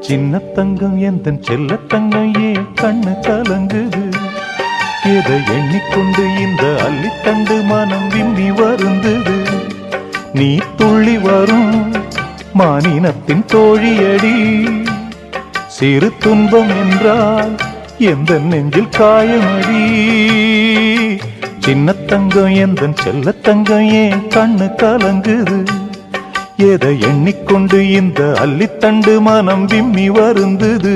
சின்ன தங்கம் எந்தன் செல்ல தங்கம் ஏன் கண்ணு கலங்குது? எதை எண்ணிக்கொண்டு இந்த அள்ளித்தண்டு மனம் விம்மி வருந்தது? நீ துள்ளி வரும் மானினத்தின் தோழியடி, சிறு துன்பம் என்றால் எந்த நெஞ்சில் காயமடி. சின்ன தங்கம் எந்தன் செல்ல தங்கம் ஏன் கண்ணு கலங்குது? எதை எண்ணிக்கொண்டு இந்த அள்ளித்தண்டு மனம் விம்மி வருந்தது?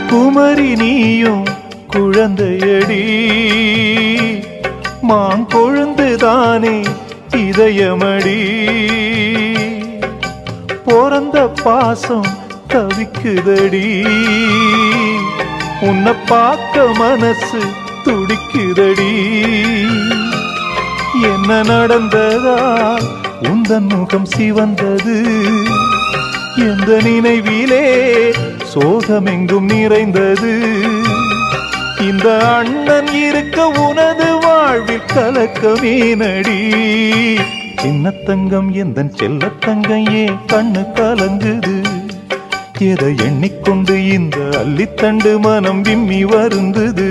குமரி நீயும் குழந்தையடி, மாங்கொழுந்துதானே இதயமடி. பிறந்த பாசம் தவிக்குதடி, உன்னை பார்க்க மனசு துடிக்குதடி. என்ன நடந்ததா உந்தன் முகம் சிவந்தது? எந்த நினைவிலே சோகமெங்கும் நிறைந்தது? இந்த அண்ணன் இருக்க உனது வாழ்வில் கலக்கமே நடி. சின்ன தங்கம் எந்தன் செல்ல தங்கம் ஏன் கண்ணு கலங்குது? எதை எண்ணிக்கொண்டு இந்த அள்ளித்தண்டு மனம் விம்மி வருந்தது?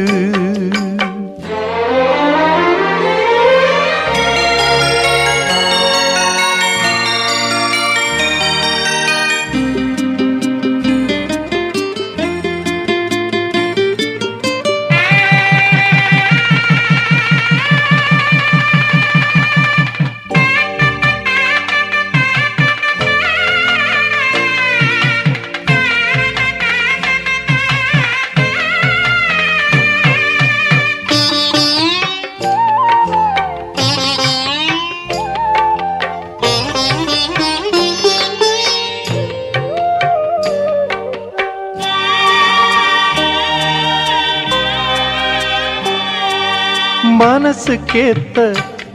மனசுக்கேத்த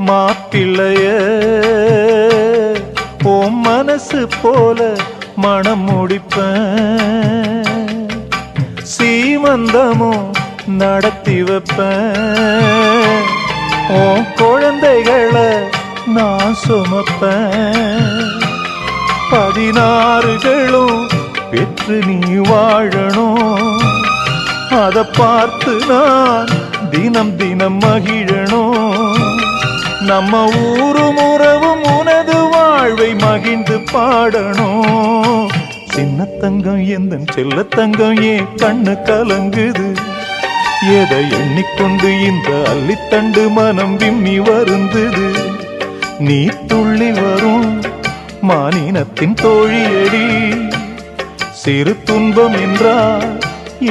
மாப்பிள்ளைய ஓம் மனசு போல மனம் முடிப்பேன். சீமந்தமும் நடத்தி வைப்பேன். ஓம் குழந்தைகளை நான் சுமப்பேன். 16களும் பெற்று நீ வாழணும். அதை பார்த்து நான் தினம் தினம் மகிழணும். நம்ம ஊரும் உறவும் உனது வாழ்வை மகிழ்ந்து பாடணும். சின்ன தங்கம் எந்தன் செல்ல தங்கம் ஏன் கண்ணு கலங்குது? எதை எண்ணிக்கொண்டு இந்த அள்ளித்தண்டு மனம் விம்மி வருந்தது? நீ துள்ளி வரும் மானினத்தின் தோழியடி, சிறு துன்பம் என்றால்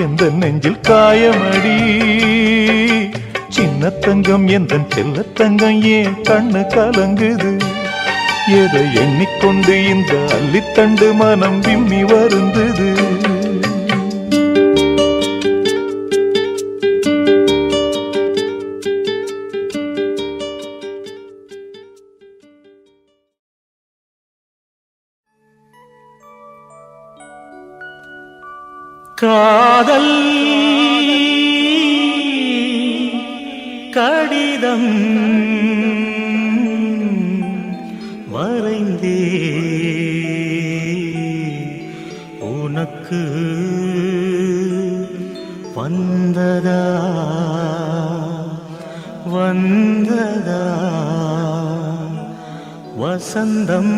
எந்த நெஞ்சில் காயமடி. சின்ன தங்கம் எந்தன் செல்ல தங்கம் ஏன் கண்ணு கலங்குது? எதை எண்ணிக்கொண்டு இந்த அள்ளித்தண்டு மனம் விம்மி வருந்தது? காதல் கடிதம் வரைந்தே உனக்கு வந்ததா வந்ததா வசந்தம்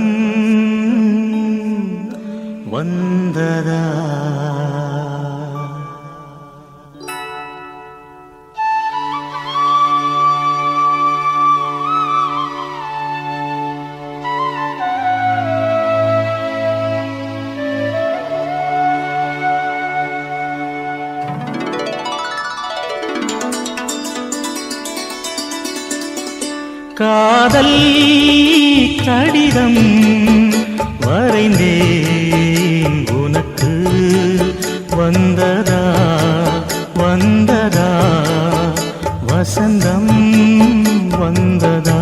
வந்ததா? காதல் கடிதம் வரைந்தேன் உனக்கு வந்ததா வந்ததா வசந்தம் வந்ததா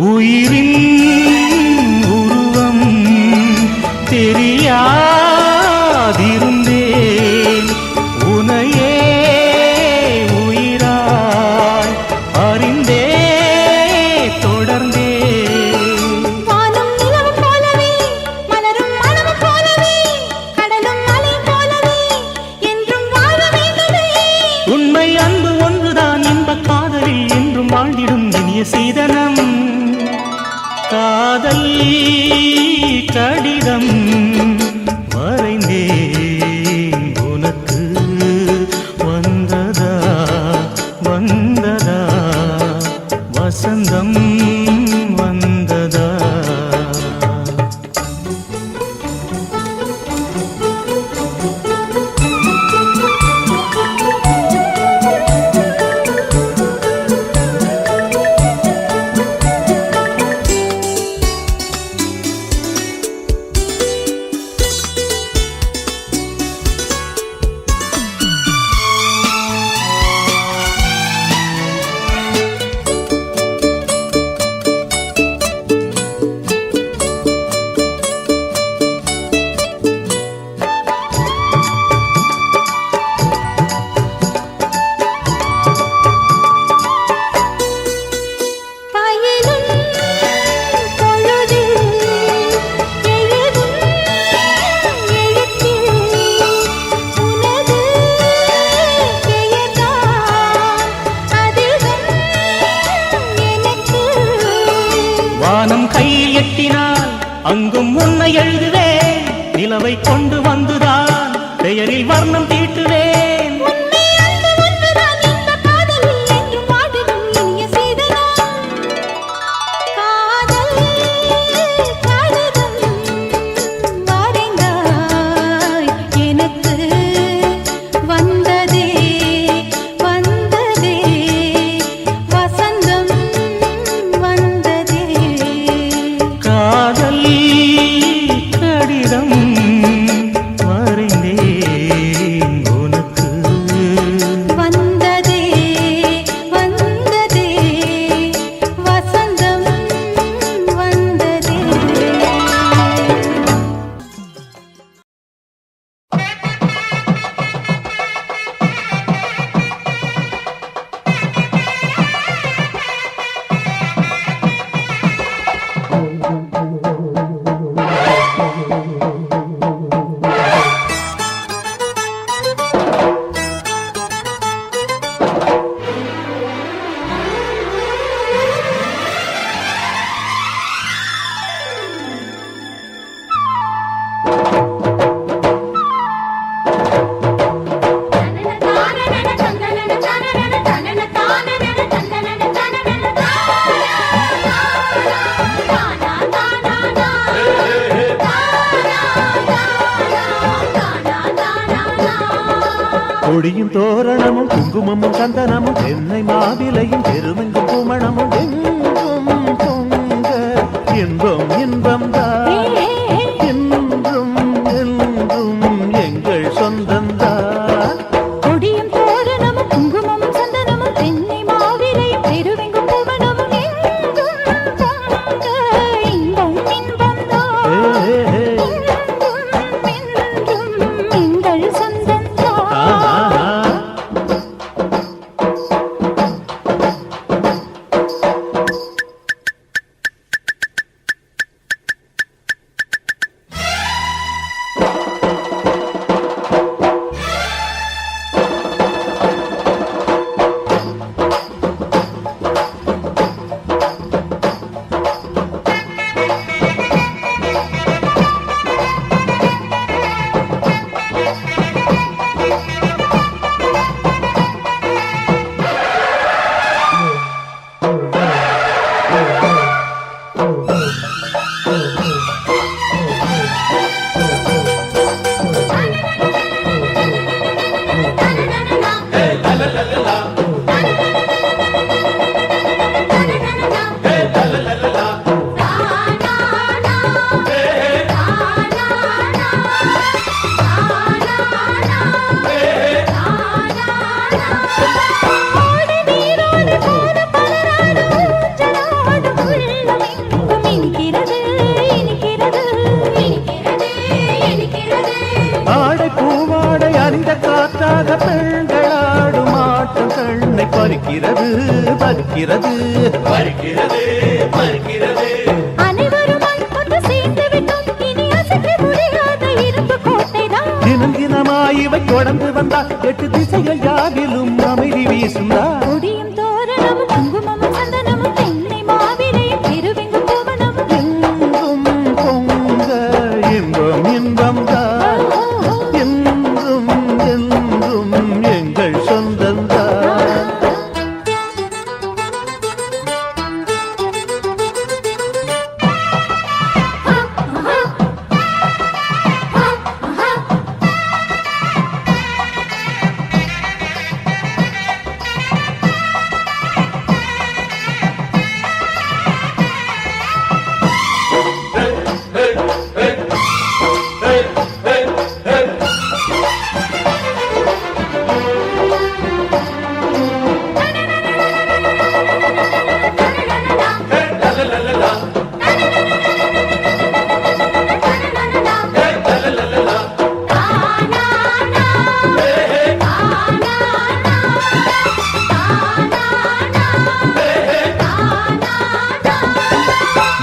உயிரின் உருவம் தெரியாதிருந்தேன் உனையே உயிராய் அறிந்தே தொடர்ந்தே வானம் நிலவு போலவே மலரும் மனம் போலவே கடலும் மலை போலவே என்றும் வாழ வேண்டுமே உண்மை அன்பு ஒன்றுதான் இன்பக் காதலில் என்றும் வாழ்ந்திடும் இனிய சீதனம் காதல் கடிதம் வரைந்தேன் உனக்கு வந்ததா வந்ததா வசந்தம் வந்ததா வானம் கையில் எட்டினால் அங்கும் உன்னை எழுதுவேன் நிலவை கொண்டு வந்துதான் பெயரில் வர்ணம் தீட்டுவேன் காதல் கடிதம் வரைந்தேன் உனக்கு வந்ததே வந்ததே வசந்தம் வந்ததே கொடியும் தோரணமும் குங்குமமும் சந்தனமும் தென்னை மாவிலையும் பெருமெங்கும் பூமணமும் எங்கும் பொங்க இன்பம் இன்பம் தான் என்றும் பறிக்கிறது பறிக்கிறது பறிக்கிறது பறிக்கிறது. அனைவருமாய் ஒன்று சேர்ந்து விட்டோம், இனி அசைக்க முடியாத இரும்பு கோட்டைதான். தினம் தினமாய் இவை தொடர்ந்து வந்தா 8 திசைகள் யாவிலும் அமைதி வீசுந்தா. கொடியும் தோரணமும் குங்குமமும் சந்தனமும் தென்னை மாவிலையும் திருவெங்கும் கோவனமும் எங்கும் பொங்க இன்பம் இன்பம் தான். என்றும் என்றும் எங்கள் சொந்தந்தான்.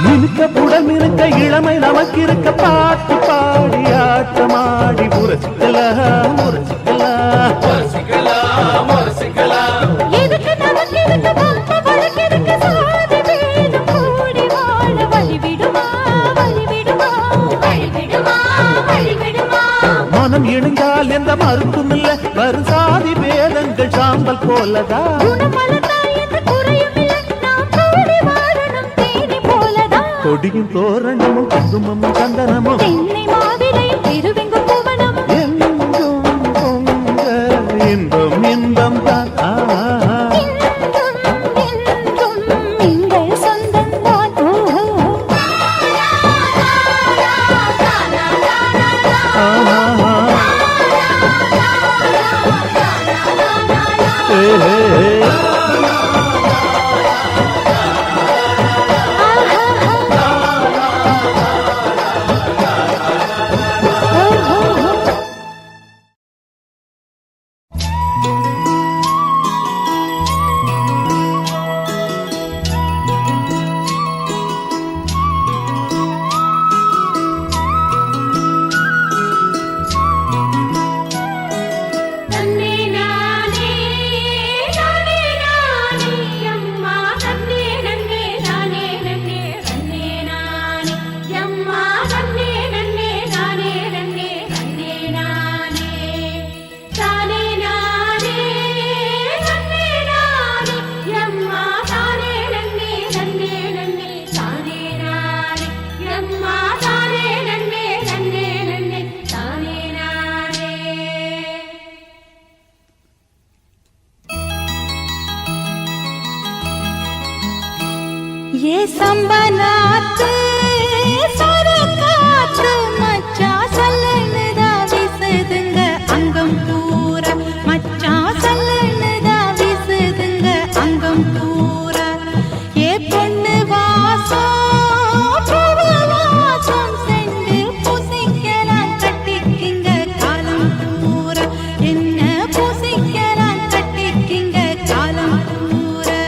மினுக்க புடல் மினுக்க இளமை நமக்கு இருக்க பாட்டு பாடி ஆட்டமாடி முரசிக்கலாம் முரசிக்கலாம் முரசிக்கலாம் முரசிக்கலாம். எதுக்கு நமக்கு இருக்கு பம்ப வழக்கிருக்கு சாதி வேணும் கூடி வாழ வழிவிடுமா வழிவிடுமா வழிவிடுமா வழிவிடுமா. மனம் இணைந்தால் எந்த மறுப்பும் இல்ல, வரும் சாதி வேதங்கள் சாம்பல் போலதான். குணமலர்ந்தா எந்த குறையும் இல்லை, நாம் கூடி வாழணும் தேனி போலதான். கொடியும் தோரணமும் குங்குமமும் சந்தனமும் தென்னை மாவிலையும் திருவெங்கும் கோவனமும் எங்கும் பொங்க இன்பம் இன்பம் தான். என்றும் என்றும் எங்கள் சொந்தந்தான். ஓஹோ. ये संबनात सरकात मच्चा सल्लनदा विसदंग अंगम पूरा मच्चा सल्लनदा विसदंग अंगम पूरा ये பொண்ணு வாசம் பூவாசம் சென்று பூசிக்கலாம் கட்டிக்கிங்க காலம் பூரா என்ன பூசிக்கலாம் கட்டிக்கிங்க காலம் பூரா.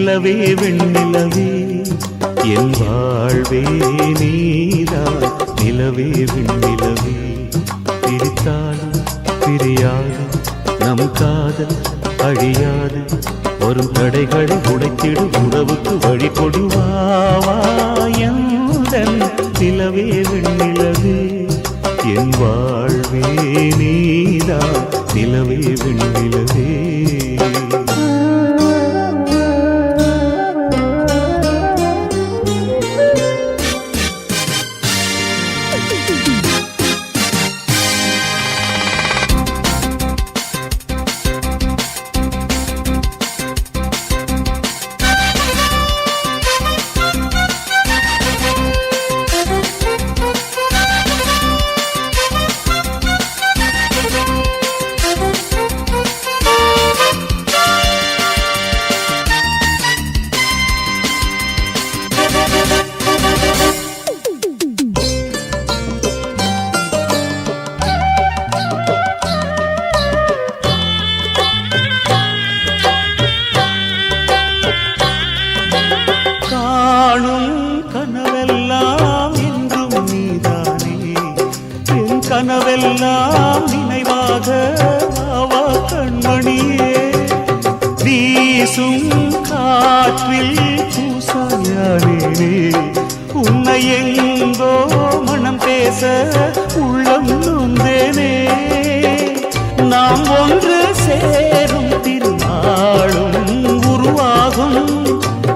நிலவே வெண்ணிலவே என் வாழ்வே நீதான் நிலவே வெண்ணிலவே பிரித்தாலும் பிரியாது நம் காதல் அழியாது வரும் தடைகளை உடைத்திடு உறவுக்கு வழி கொடுவாயந்தன் நிலவே வெண்ணிலவே என் வாழ்வே நீதான் நிலவே வெண்ணிலவே கனவெல்லாம் நினைவாக அவா கண்மணியே வீசும் காற்றில் பூசாயானே உன்னை எங்கோ மனம் பேச உள்ளம் நொந்தேனே நாம் ஒன்று சேரும் திருநாளும் உருவாகும்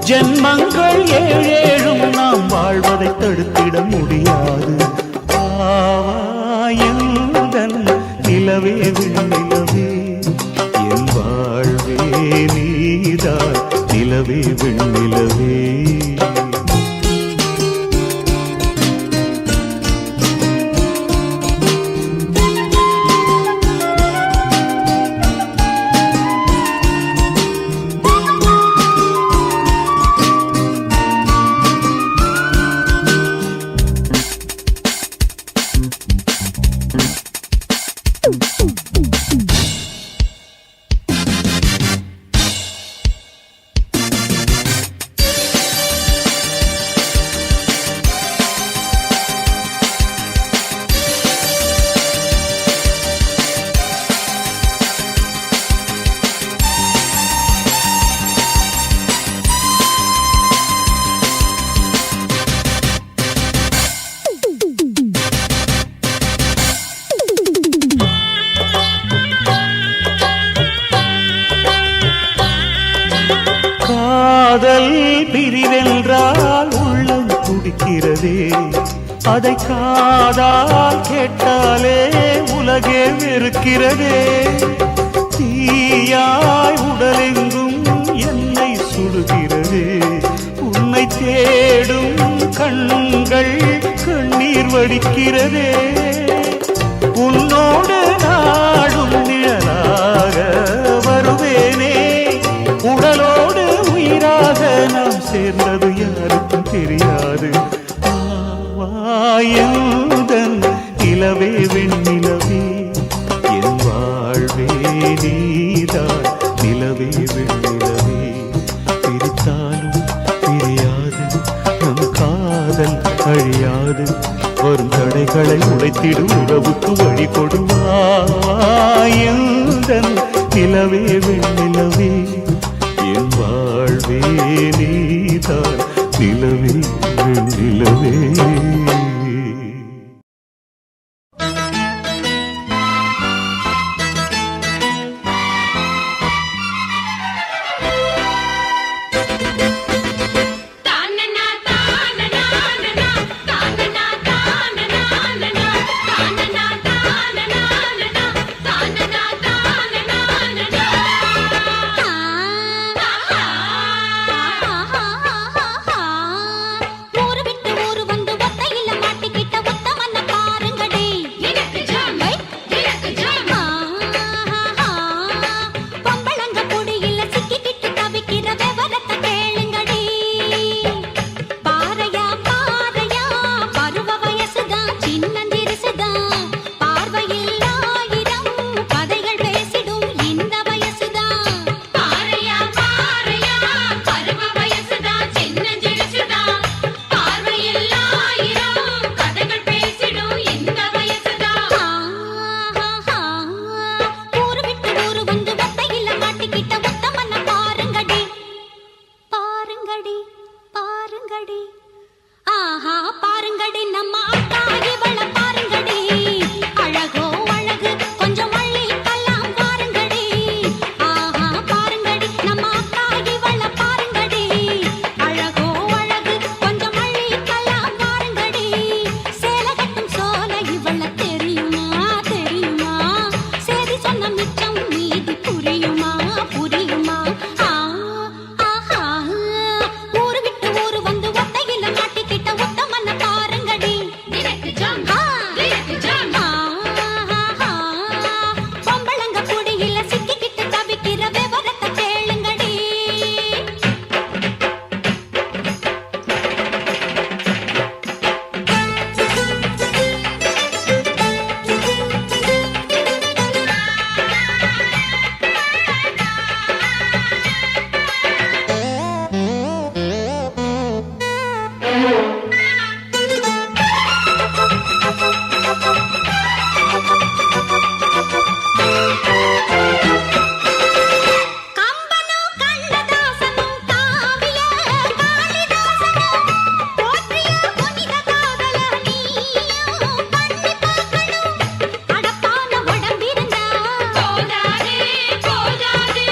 ஜென்மங்கள் ஏழேழும் நாம் வாழ்வதை தடுத்திட முடியாது நிலவே வெண்ணிலவே என் வாழ்வே நீதான் நிலவே வெண்ணிலவே காதல் பிரிவென்றால் உள்ளம் துடிக்கிறதே அதை காதால் கேட்டாலே உலகே வெறுக்கிறதே தீயாய் உடலெங்கும் என்னை சுடுகிறதே உன்னை தேடும் கண்கள் கண்ணீர் வடிக்கிறதே உன்னோடு நாடும் நிழலாக வருவேனே உடலோடு உயிராக நாம் சேர்ந்தது யாருக்கும் தெரியாது வாயுதன் நிலவே வெண்ணிலவே என் வாழ்வே நீதான் நிலவே வெண்ணிலவே பிரித்தாலும் பிரியாது நம் காதல் அழியாது வரும் தடைகளை உடைத்திடும் உறவுக்கு வழி கொடுவாயந்தன் நிலவே வெண்ணிலவே என் வாழ்வே நீதான் நிலவே வெண்ணிலவே ஊரு விட்டு ஊரு வந்து பாருங்கடி பாருங்கடி ஆஹா பாருங்கடி நம்ம அக்கா இவள பாருங்கடி அழகோ அழகு கொஞ்சம் மல்லிக்கலாம் பாருங்கடி ஆஹா பாருங்கடி நம்ம அக்கா இவள பாருங்கடி அழகோ அழகு கொஞ்சம் மல்லிக்கலாம் பாருங்கடி சேலை கட்டும் சோலை இவள தெரியுமா தெரியுமா சேதி சொன்ன மிச்சம் மீதி புரியுமா புரியுமா ஆஹா ஊரு விட்டு ஊரு வந்து ஒத்தையில மாட்டிக்கிட்ட ஒத்தமன்ன பாருங்கடி பொம்பளங்க குடியில சிக்கிக்கிட்டு தவிக்கிற விவரத்தை கேளுங்கடி கம்பனோ கண்ணதாசனோ காவிய காளிதாசனோ போற்றிய புனித காதல நீயும் பண்ணி பார்க்கணும் அடப்பான உடம்பிருந்தா போதாதே போதாதே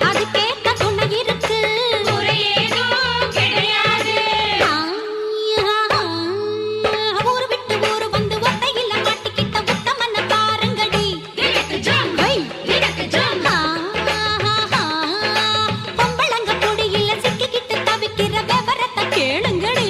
அதுக்கேத்த துணை இருக்கு முறையேதோ கிடையாது ஊரு விட்டு ஊரு வந்து ஒத்தையில மாட்டிக்கிட்ட உத்தமன பாருங்கடி பொம்பளங்க குடியில சிக்கிக்கிட்டு தவிக்கிற விவரத்தை கேளுங்கடி